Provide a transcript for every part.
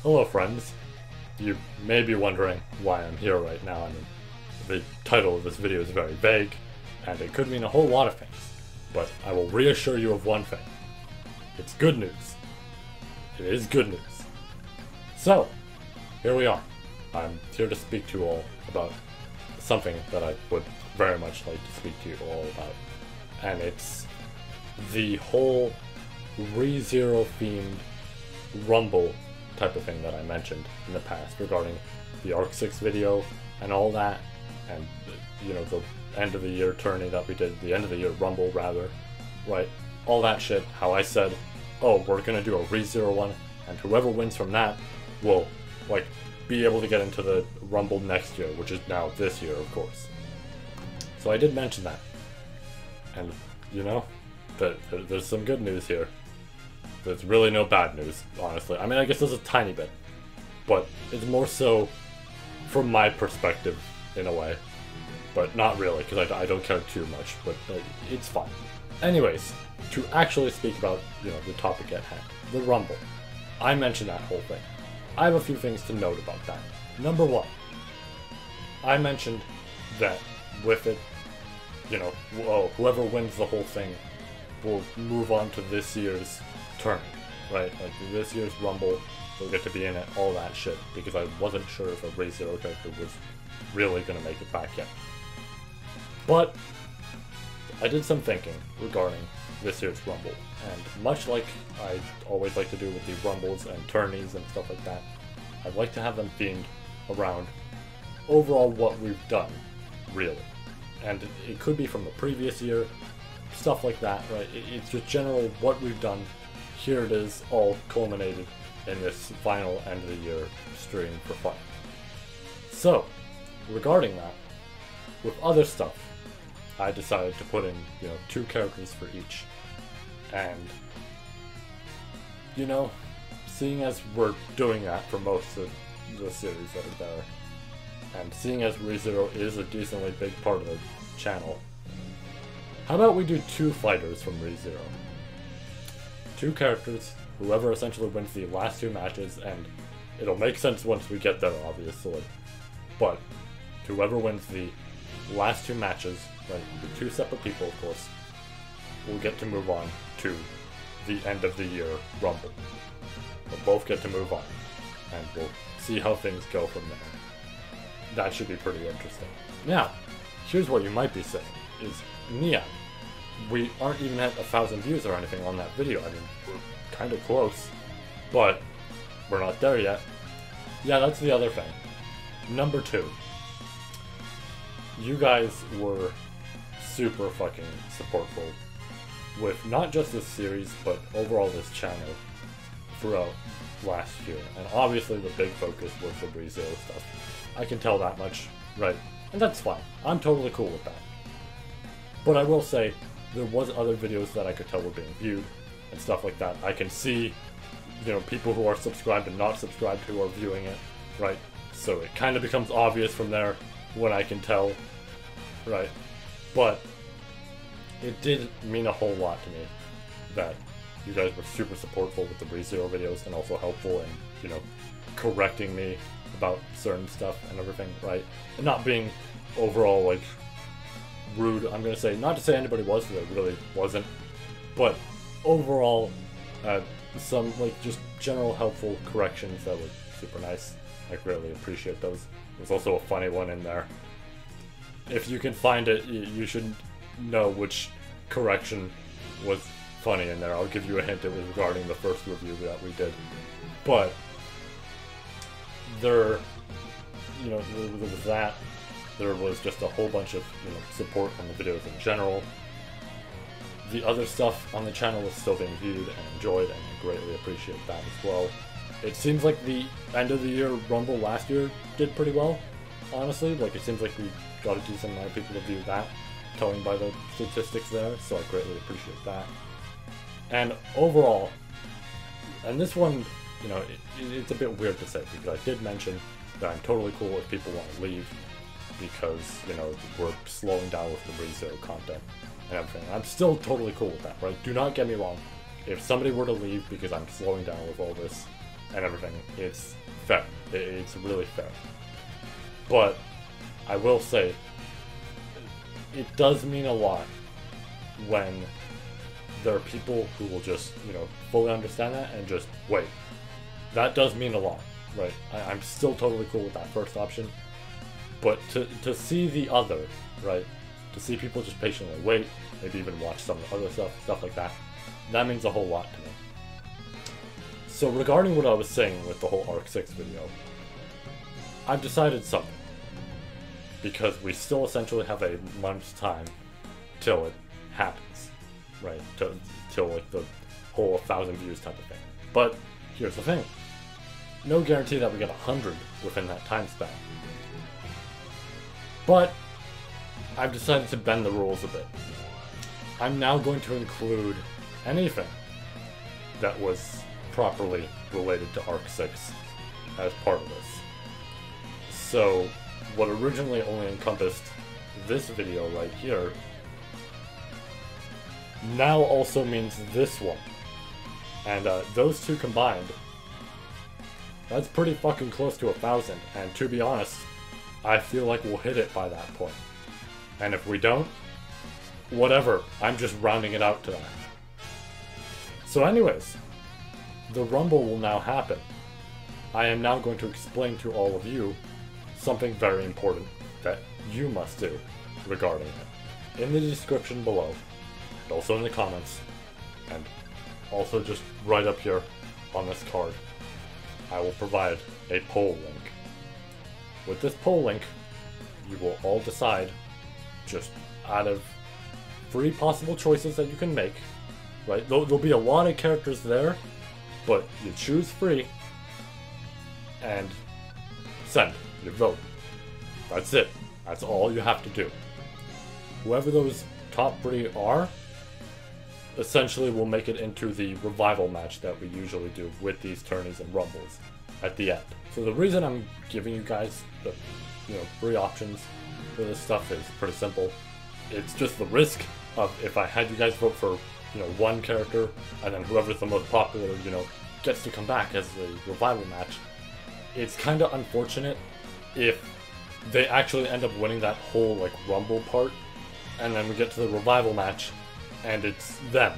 Hello friends, you may be wondering why I'm here right now. I mean, the title of this video is very vague, and it could mean a whole lot of things, but I will reassure you of one thing. It's good news. It is good news. So, here we are. I'm here to speak to you all about something that I would very much like to speak to you all about, and it's the whole ReZero themed Rumble type of thing that I mentioned in the past regarding the Arc 6 video and all that, and you know, the end of the year tourney that we did, the end of the year Rumble rather, right? All that shit, how I said, oh, we're gonna do a ReZero one, and whoever wins from that will, like, be able to get into the Rumble next year, which is now this year, of course. So I did mention that, and you know, there's some good news here. There's really no bad news, honestly. I mean, I guess there's a tiny bit, but it's more so from my perspective, in a way. But not really, because I don't care too much, but it's fine. Anyways, to actually speak about, you know, the topic at hand, the Rumble. I mentioned that whole thing. I have a few things to note about that. Number one, I mentioned that with it, you know, whoever wins the whole thing will move on to this year's tournament, right? Like, this year's Rumble, will get to be in it, all that shit, because I wasn't sure if a ReZero character was really gonna make it back yet. But I did some thinking regarding this year's Rumble, and much like I always like to do with the Rumbles and tourneys and stuff like that, I'd like to have them themed around overall what we've done, really. And it could be from the previous year, stuff like that, right? It's just general what we've done. Here it is, all culminated in this final end of the year stream for fun. So, regarding that, with other stuff, I decided to put in, you know, 2 characters for each. And, you know, seeing as we're doing that for most of the series that are there, and seeing as ReZero is a decently big part of the channel, how about we do 2 fighters from ReZero? 2 characters, whoever essentially wins the last 2 matches, and it'll make sense once we get there, obviously. But whoever wins the last 2 matches, right, the 2 separate people, of course, will get to move on to the end of the year Rumble. We'll both get to move on, and we'll see how things go from there. That should be pretty interesting. Now, here's what you might be saying, is, Nia, we aren't even at 1,000 views or anything on that video. I mean, we're kind of close, but we're not there yet. Yeah, that's the other thing. Number 2. You guys were super fucking supportful with not just this series, but overall this channel throughout last year. And obviously the big focus was the ReZero stuff. I can tell that much, right? And that's fine. I'm totally cool with that. But I will say, there was other videos that I could tell were being viewed and stuff like that. I can see, you know, people who are subscribed and not subscribed who are viewing it, right? So it kind of becomes obvious from there when I can tell, right? But it did mean a whole lot to me that you guys were super supportful with the ReZero videos, and also helpful in, you know, correcting me about certain stuff and everything, right? And not being overall, like, rude. I'm gonna say, not to say anybody was, because it really wasn't, but overall, some, like, just general helpful corrections that were super nice. I greatly appreciate those. There's also a funny one in there. If you can find it, you should know which correction was funny in there. I'll give you a hint. It was regarding the first review that we did. But there, you know, there was that. There was just a whole bunch of, you know, support on the videos in general. The other stuff on the channel is still being viewed and enjoyed, and I greatly appreciate that as well. It seems like the end of the year Rumble last year did pretty well, honestly. Like, it seems like we got a decent amount of people to view that, telling by the statistics there, so I greatly appreciate that. And overall, and this one, you know, it's a bit weird to say, because I did mention that I'm totally cool if people want to leave, because, you know, we're slowing down with the ReZero content and everything. I'm still totally cool with that, right? Do not get me wrong. If somebody were to leave because I'm slowing down with all this, and everything, it's fair. It's really fair. But I will say, it does mean a lot when there are people who will just, fully understand that and just wait. That does mean a lot, right? I'm still totally cool with that first option. But to see the other, right? To see people just patiently wait, maybe even watch some other stuff like that, that means a whole lot to me. So regarding what I was saying with the whole Arc 6 video, I've decided something. Because we still essentially have a month's time till it happens, right? Till like the whole 1,000 views type of thing. But here's the thing. No guarantee that we get 100 within that time span. But I've decided to bend the rules a bit. I'm now going to include anything that was properly related to Arc 6 as part of this. So what originally only encompassed this video right here now also means this one. And those two combined, that's pretty fucking close to 1,000. And to be honest, I feel like we'll hit it by that point. And if we don't, whatever, I'm just rounding it out to that. So anyways, the Rumble will now happen. I am now going to explain to all of you something very important that you must do regarding it. In the description below, and also in the comments, and also just right up here on this card, I will provide a poll link. With this poll link, you will all decide, just out of 3 possible choices that you can make, right? There'll be a lot of characters there, but you choose 3, and send your vote. That's it. That's all you have to do. Whoever those top 3 are, essentially will make it into the revival match that we usually do with these tourneys and rumbles at the end. So the reason I'm giving you guys the 3 options for this stuff is pretty simple. It's just the risk of if I had you guys vote for one character and then whoever's the most popular gets to come back as the revival match. It's kind of unfortunate if they actually end up winning that whole rumble part and then we get to the revival match and it's them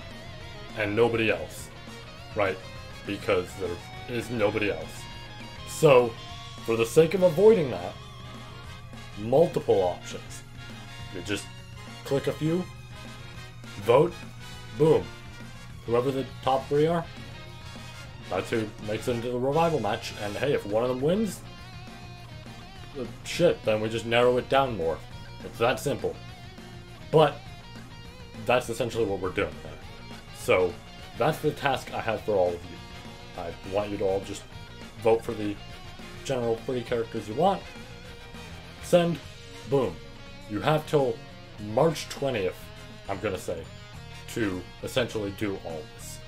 and nobody else, right? Because there is nobody else. So for the sake of avoiding that, multiple options. You just click a few, vote, boom. Whoever the top 3 are, that's who makes it into the revival match. And hey, if one of them wins, shit, then we just narrow it down more. It's that simple. But that's essentially what we're doing there. So that's the task I have for all of you. I want you to all just vote for the general 3 characters you want. Send, boom. You have till March 20th, I'm gonna say, to essentially do all this.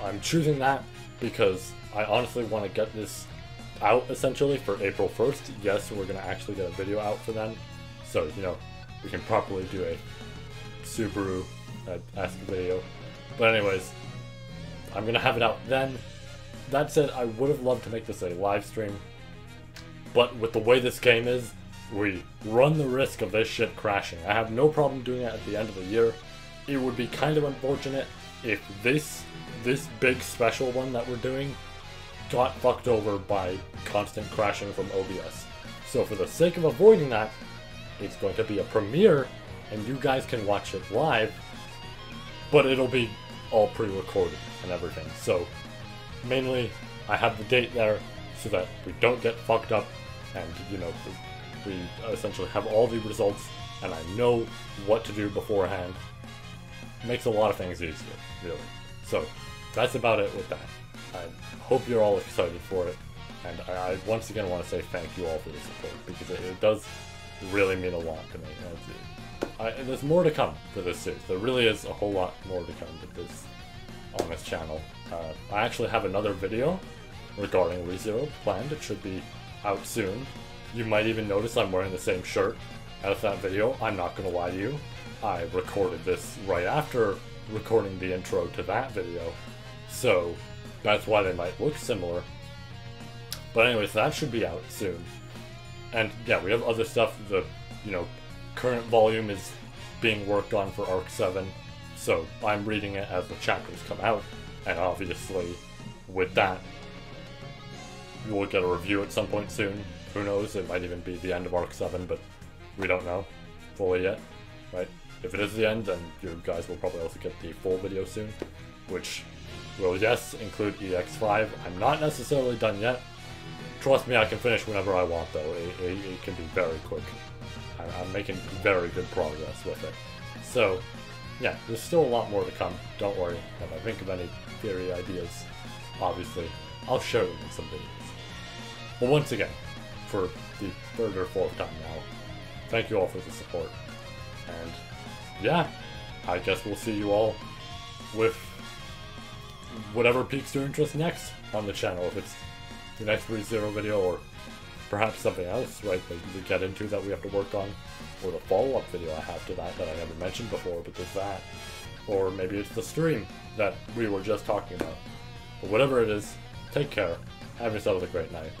I'm choosing that because I honestly want to get this out essentially for April 1st. Yes, we're gonna actually get a video out for then. So, we can properly do a Subaru Ask video. But anyways, I'm gonna have it out then. That said, I would have loved to make this a live stream, but with the way this game is, we run the risk of this shit crashing. I have no problem doing it at the end of the year. It would be kind of unfortunate if this big special one that we're doing got fucked over by constant crashing from OBS. So for the sake of avoiding that, it's going to be a premiere and you guys can watch it live, but it'll be all pre-recorded and everything. So mainly I have the date there so that we don't get fucked up and we essentially have all the results and I know what to do beforehand. It makes a lot of things easier, really. So that's about it with that. I hope you're all excited for it, and I once again want to say thank you all for the support, because it does really mean a lot to me. And there's more to come for this series. There really is a whole lot more to come with this on this channel. I actually have another video regarding ReZero planned. It should be out soon. You might even notice I'm wearing the same shirt as that video. I'm not going to lie to you. I recorded this right after recording the intro to that video, so that's why they might look similar. But anyways, that should be out soon. And yeah, we have other stuff. The, current volume is being worked on for Arc 7, so I'm reading it as the chapters come out, and obviously with that, we will get a review at some point soon. Who knows, it might even be the end of Arc 7, but we don't know fully yet, right? If it is the end, then you guys will probably also get the full video soon, which will, yes, include EX5. I'm not necessarily done yet. Trust me, I can finish whenever I want, though. It can be very quick. I'm making very good progress with it. So, yeah, there's still a lot more to come. Don't worry. If I think of any theory ideas, obviously, I'll share them in some videos. But once again, for the third or fourth time now, thank you all for the support. And, yeah, I guess we'll see you all with whatever piques your interest next on the channel. If it's the next ReZero video, or perhaps something else, right, that we get into that we have to work on, or the follow-up video I have to that I never mentioned before, but there's that. Or maybe it's the stream that we were just talking about. But whatever it is, take care, have yourselves a great night,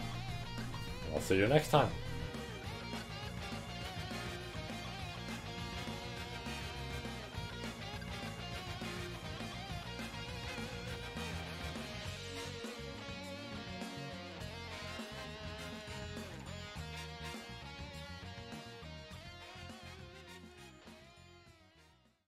and I'll see you next time.